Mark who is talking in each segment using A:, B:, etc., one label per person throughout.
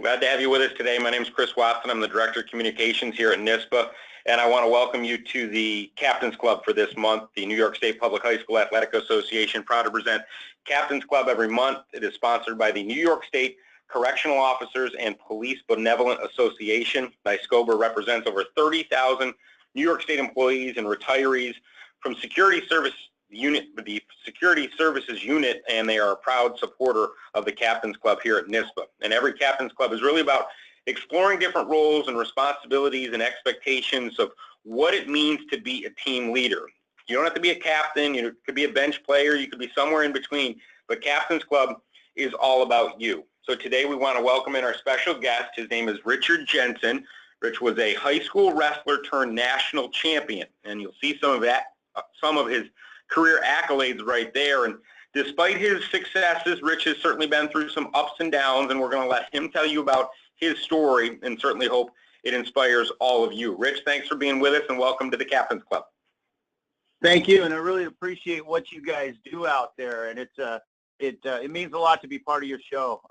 A: Glad to have you with us today. My name is Chris Watson. I'm the Director of Communications here at NYSPHSAA, and I want to welcome you to the Captains Club for this month. The New York State Public High School Athletic Association, proud to present Captains Club every month. It is sponsored by the New York State Correctional Officers and Police Benevolent Association. NYSCOPBA represents over 30,000 New York State employees and retirees from Security Service Unit, the Security Services Unit, and they are a proud supporter of the Captains Club here at NYSPHSAA. And every Captains Club is really about exploring different roles and responsibilities and expectations of what it means to be a team leader. You don't have to be a captain, you could be a bench player, you could be somewhere in between, but Captains Club is all about you. So today we want to welcome in our special guest. His name is Richard Jensen. Rich was a high school wrestler turned national champion, and you'll see some of his career accolades right there. And despite his successes, Rich has certainly been through some ups and downs, and we're going to let him tell you about his story and certainly hope it inspires all of you. Rich, thanks for being with us and welcome to the Captains Club.
B: Thank you, and I really appreciate what you guys do out there, and it means a lot to be part of your show.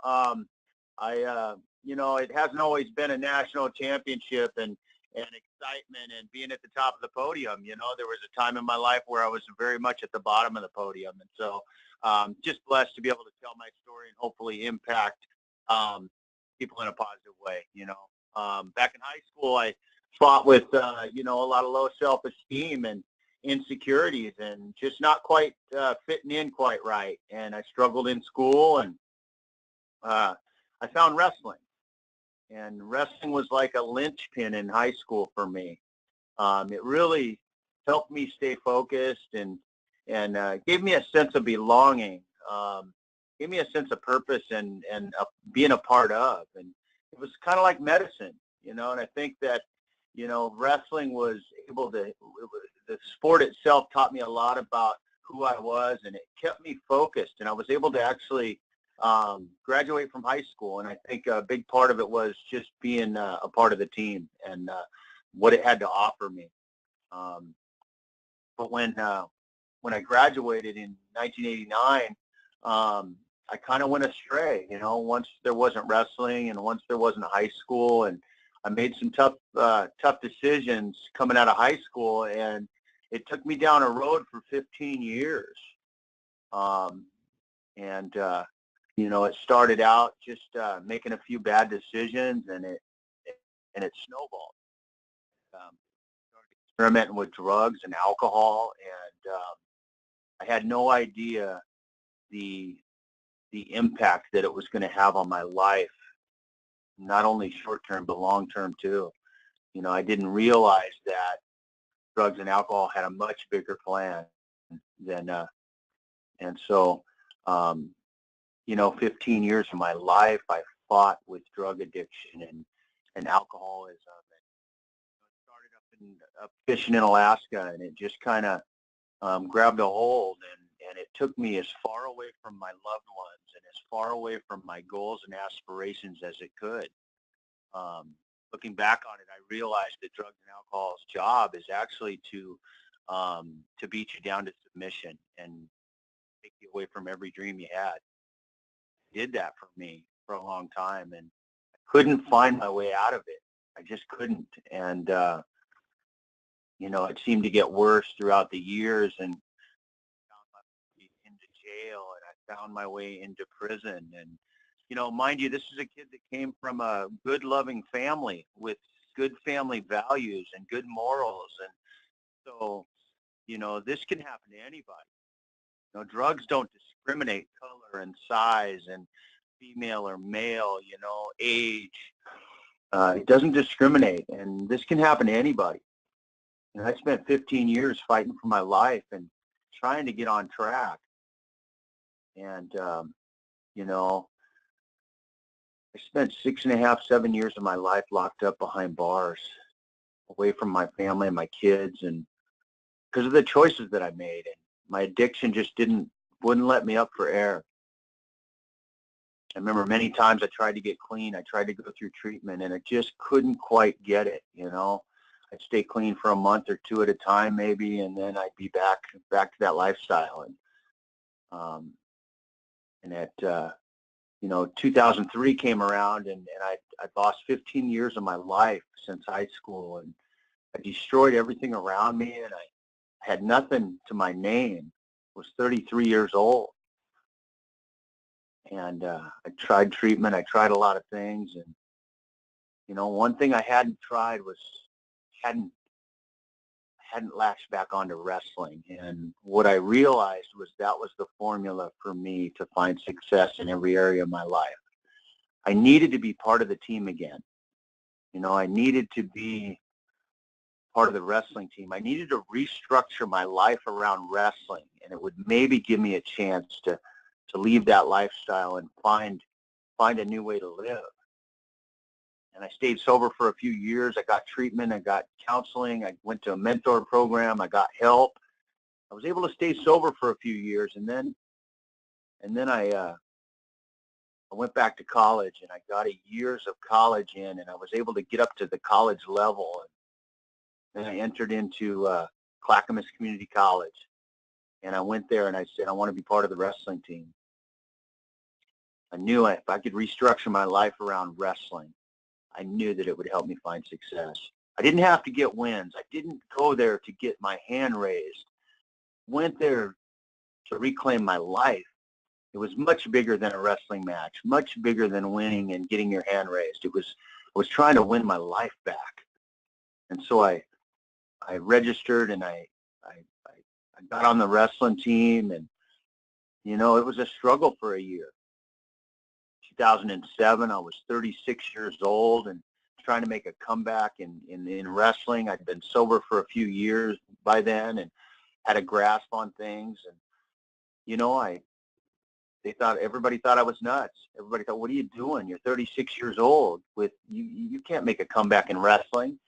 B: It hasn't always been a national championship and excitement and being at the top of the podium. There was a time in my life where I was very much at the bottom of the podium. And so just blessed to be able to tell my story and hopefully impact people in a positive way. Back in high school, I fought with, a lot of low self-esteem and insecurities and just not quite fitting in quite right. And I struggled in school, and I found wrestling. And wrestling was like a linchpin in high school for me. It really helped me stay focused and gave me a sense of belonging, gave me a sense of purpose and being a part of. And it was kind of like medicine, and I think that, wrestling was able to, the sport itself taught me a lot about who I was, and it kept me focused. And I was able to actually graduate from high school, and I think a big part of it was just being a part of the team and what it had to offer me. But when I graduated in 1989, I kind of went astray. Once there wasn't wrestling, and once there wasn't high school, and I made some tough decisions coming out of high school, and it took me down a road for 15 years. It started out just making a few bad decisions, and it snowballed. Started experimenting with drugs and alcohol, and I had no idea the impact that it was going to have on my life, not only short-term but long-term too. I didn't realize that drugs and alcohol had a much bigger plan than, and so. 15 years of my life, I fought with drug addiction and alcoholism. And started up fishing in Alaska, and it just kind of grabbed a hold, and it took me as far away from my loved ones and as far away from my goals and aspirations as it could. Looking back on it, I realized that drugs and alcohol's job is actually to beat you down to submission and take you away from every dream you had. Did that for me for a long time, and I couldn't find my way out of it. I just couldn't. And it seemed to get worse throughout the years, and I found my way into jail, and I found my way into prison. And mind you, this is a kid that came from a good, loving family with good family values and good morals. And so this can happen to anybody. Drugs don't discriminate color and size and female or male, age. It doesn't discriminate, and this can happen to anybody. And I spent 15 years fighting for my life and trying to get on track. And, I spent 6.5, 7 years of my life locked up behind bars, away from my family and my kids, and because of the choices that I made. And my addiction just wouldn't let me up for air. I remember many times I tried to get clean. I tried to go through treatment, and I just couldn't quite get it. I'd stay clean for a month or two at a time, maybe, and then I'd be back to that lifestyle. And 2003 came around, and I'd lost 15 years of my life since high school, and I destroyed everything around me, and I had nothing to my name. I was 33 years old, and I tried treatment. I tried a lot of things, and one thing I hadn't tried was hadn't latched back onto wrestling. And what I realized was that was the formula for me to find success in every area of my life. I needed to be part of the team again. I needed to be part of the wrestling team. I needed to restructure my life around wrestling, and it would maybe give me a chance to leave that lifestyle and find a new way to live. And I stayed sober for a few years. I got treatment. I got counseling. I went to a mentor program. I got help. I was able to stay sober for a few years, and then I went back to college, and I got a years of college in, and I was able to get up to the college level. And then I entered into Clackamas Community College, and I went there, and I said, I want to be part of the wrestling team. I knew if I could restructure my life around wrestling, I knew that it would help me find success. I didn't have to get wins. I didn't go there to get my hand raised. Went there to reclaim my life. It was much bigger than a wrestling match, much bigger than winning and getting your hand raised. I was trying to win my life back. And so I registered, and I got on the wrestling team, and it was a struggle for a year. 2007, I was 36 years old and trying to make a comeback in wrestling. I'd been sober for a few years by then and had a grasp on things. And everybody thought I was nuts. Everybody thought, what are you doing? You're 36 years old. You can't make a comeback in wrestling.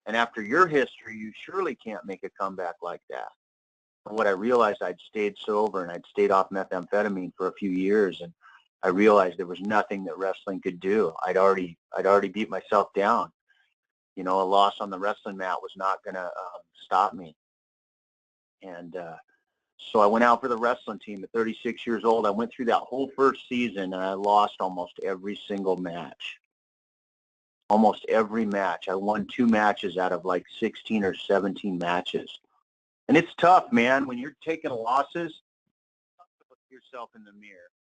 B: And after your history, you surely can't make a comeback like that. And what I realized, I'd stayed sober and I'd stayed off methamphetamine for a few years, and I realized there was nothing that wrestling could do. I'd already beat myself down. A loss on the wrestling mat was not going to stop me. And so I went out for the wrestling team at 36 years old. I went through that whole first season, and I lost almost every single match. Almost every match. I won 2 matches out of like 16 or 17 matches. And it's tough, man. When you're taking losses, it's tough to look at yourself in the mirror.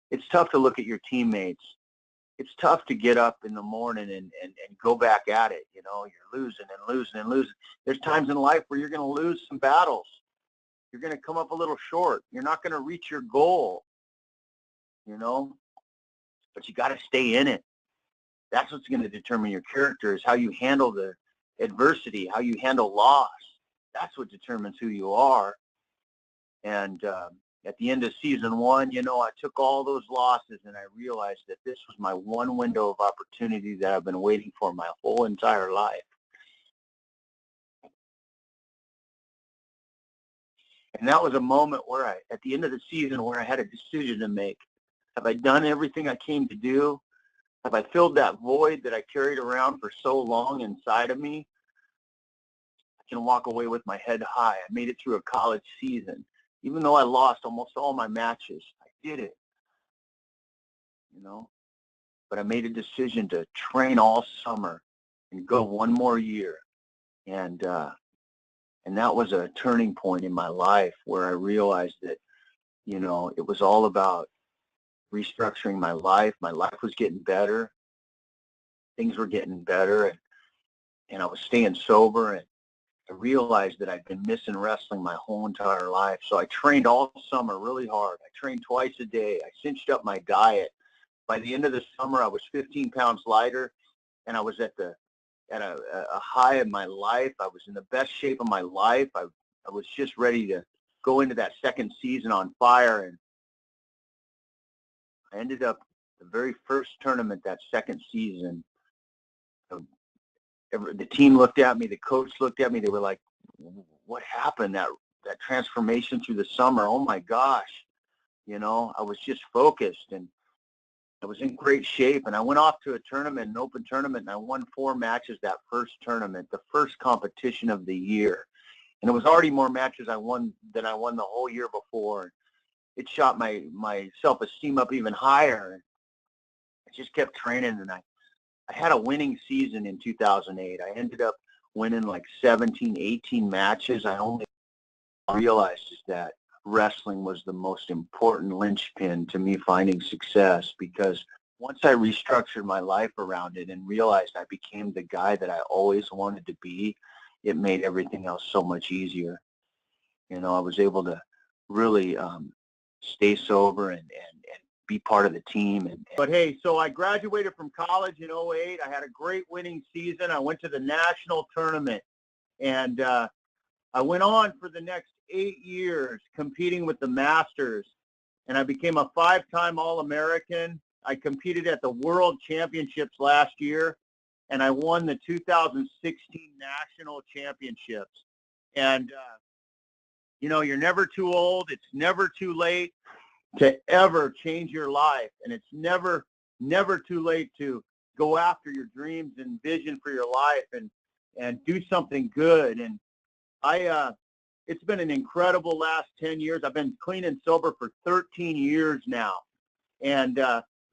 B: It's tough to look at your teammates. It's tough to get up in the morning and go back at it. You're losing and losing and losing. There's times in life where you're going to lose some battles. You're going to come up a little short. You're not going to reach your goal, but you got to stay in it. That's what's going to determine your character, is how you handle the adversity, how you handle loss. That's what determines who you are. And at the end of season 1, I took all those losses, and I realized that this was my one window of opportunity that I've been waiting for my whole entire life. And that was a moment where at the end of the season, where I had a decision to make. Have I done everything I came to do? Have I filled that void that I carried around for so long inside of me? I can walk away with my head high. I made it through a college season. Even though I lost almost all my matches, I did it, But I made a decision to train all summer and go one more year. And that was a turning point in my life where I realized that, it was all about restructuring my life. My life was getting better. Things were getting better, and I was staying sober, and I realized that I'd been missing wrestling my whole entire life. So I trained all summer really hard. I trained twice a day. I cinched up my diet. By the end of the summer, I was 15 pounds lighter, and I was at a high of my life. I was in the best shape of my life. I was just ready to go into that second season on fire, and I ended up the very first tournament that second season. The team looked at me, the coach looked at me. They were like, what happened? That transformation through the summer, oh my gosh. I was just focused, and I was in great shape. And I went off to a tournament, an open tournament, and I won 4 matches that first tournament, the first competition of the year. And it was already more matches I won than I won the whole year before. It shot my self-esteem up even higher. I just kept training, and I had a winning season in 2008. I ended up winning like 17, 18 matches. I only realized is that wrestling was the most important linchpin to me finding success, because once I restructured my life around it and realized I became the guy that I always wanted to be, it made everything else so much easier. You know, I was able to really stay sober and be part of the team. But hey, so I graduated from college in '08. I had a great winning season. I went to the national tournament, and I went on for the next 8 years competing with the Masters, and I became a 5-time All-American. I competed at the World Championships last year, and I won the 2016 National Championships. And, you know, you're never too old. It's never too late to ever change your life, and it's never too late to go after your dreams and vision for your life and do something good. And it's been an incredible last 10 years. I've been clean and sober for 13 years now. And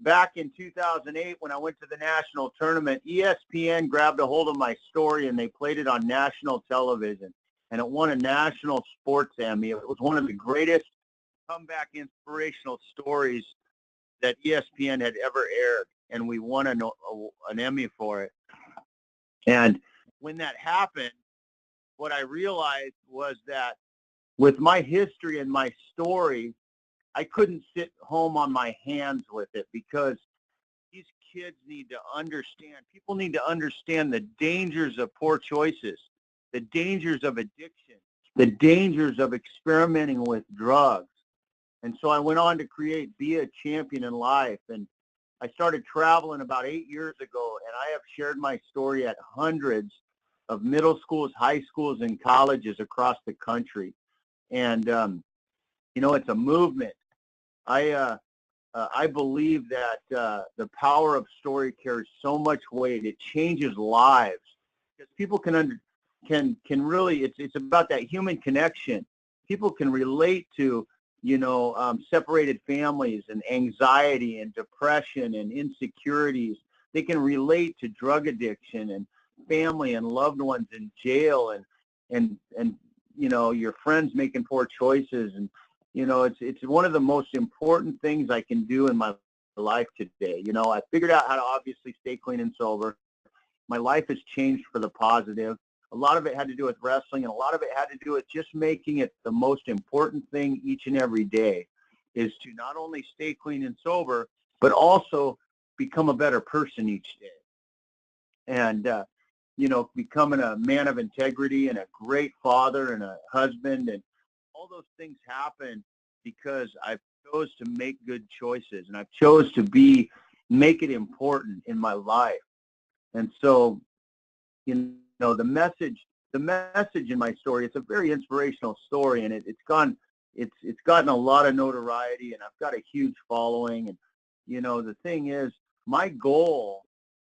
B: back in 2008, when I went to the national tournament, ESPN grabbed a hold of my story and they played it on national television. And it won a national sports Emmy. It was one of the greatest comeback inspirational stories that ESPN had ever aired. And we won an Emmy for it. And when that happened, what I realized was that with my history and my story, I couldn't sit home on my hands with it, because these kids need to understand, people need to understand the dangers of poor choices, the dangers of addiction, the dangers of experimenting with drugs. And so I went on to create Be a Champion in Life, and I started traveling about 8 years ago, and I have shared my story at hundreds of middle schools, high schools, and colleges across the country. And, you know, it's a movement. I believe that the power of story carries so much weight. It changes lives, because people can really, it's about that human connection. People can relate to, you know, separated families and anxiety and depression and insecurities. They can relate to drug addiction and family and loved ones in jail and you know, your friends making poor choices. And you know, it's one of the most important things I can do in my life today. You know, I figured out how to obviously stay clean and sober. My life has changed for the positive. A lot of it had to do with wrestling, and a lot of it had to do with just making it the most important thing each and every day, is to not only stay clean and sober, but also become a better person each day. And, you know, becoming a man of integrity and a great father and a husband, and all those things happen because I've chose to make good choices, and I've chose to make it important in my life. And so, you know, the message in my story, it's a very inspirational story, and it's gotten a lot of notoriety, and I've got a huge following. And, you know, the thing is, my goal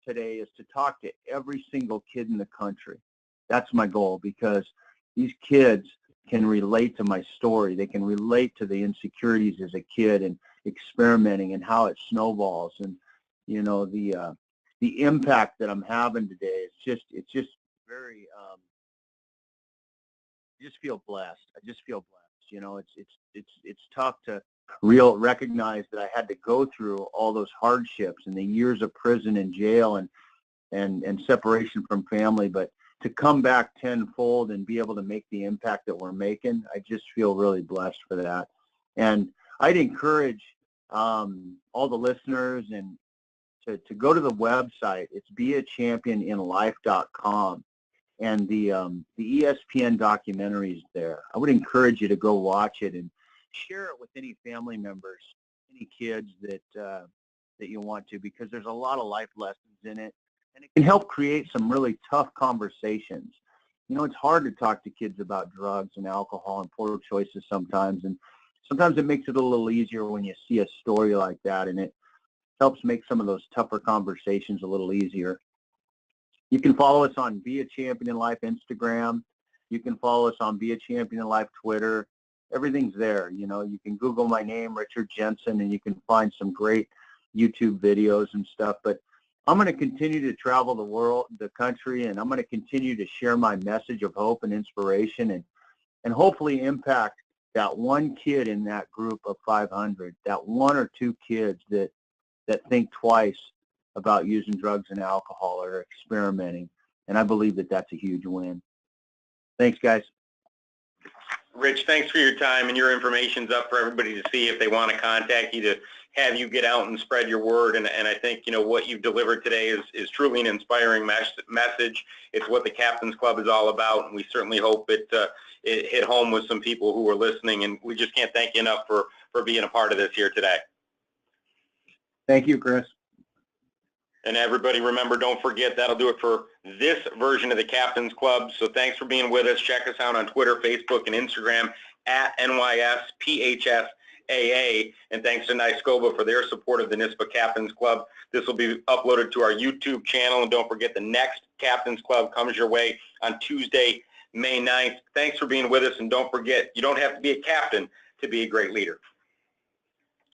B: today is to talk to every single kid in the country. That's my goal, because these kids can relate to my story. They can relate to the insecurities as a kid and experimenting and how it snowballs. And, you know, the impact that I'm having today, it's just very, I just feel blessed. I just feel blessed. You know, it's tough to recognize that I had to go through all those hardships and the years of prison and jail and separation from family, but to come back tenfold and be able to make the impact that we're making, I just feel really blessed for that. And I'd encourage all the listeners and to go to the website. It's beachampioninlife.com, and the ESPN documentary is there. I would encourage you to go watch it and share it with any family members, any kids that you want to, because there's a lot of life lessons in it, and it can help create some really tough conversations. You know, it's hard to talk to kids about drugs and alcohol and poor choices sometimes, and sometimes it makes it a little easier when you see a story like that, and it helps make some of those tougher conversations a little easier. You can follow us on Be a Champion in Life Instagram. You can follow us on Be a Champion in Life Twitter. Everything's there. You know, you can Google my name, Richard Jensen, and you can find some great YouTube videos and stuff. But I'm going to continue to travel the world, the country, and I'm going to continue to share my message of hope and inspiration, and hopefully impact that one kid in that group of 500, that one or two kids that think twice about using drugs and alcohol or experimenting. And I believe that that's a huge win. Thanks, guys.
A: Rich, thanks for your time, and your information's up for everybody to see if they want to contact you, to have you get out and spread your word. And I think, you know, what you've delivered today is truly an inspiring message. It's what the Captains Club is all about, and we certainly hope it hit home with some people who are listening. And we just can't thank you enough for being a part of this here today.
B: Thank you, Chris.
A: And everybody, remember, don't forget, that'll do it for this version of the Captains Club. So thanks for being with us. Check us out on Twitter, Facebook, and Instagram at NYSPHSAA. And thanks to NYSCOPBA for their support of the NYSPHSAA Captains Club. This will be uploaded to our YouTube channel. And don't forget, the next Captains Club comes your way on Tuesday, May 9th. Thanks for being with us. And don't forget, you don't have to be a captain to be a great leader.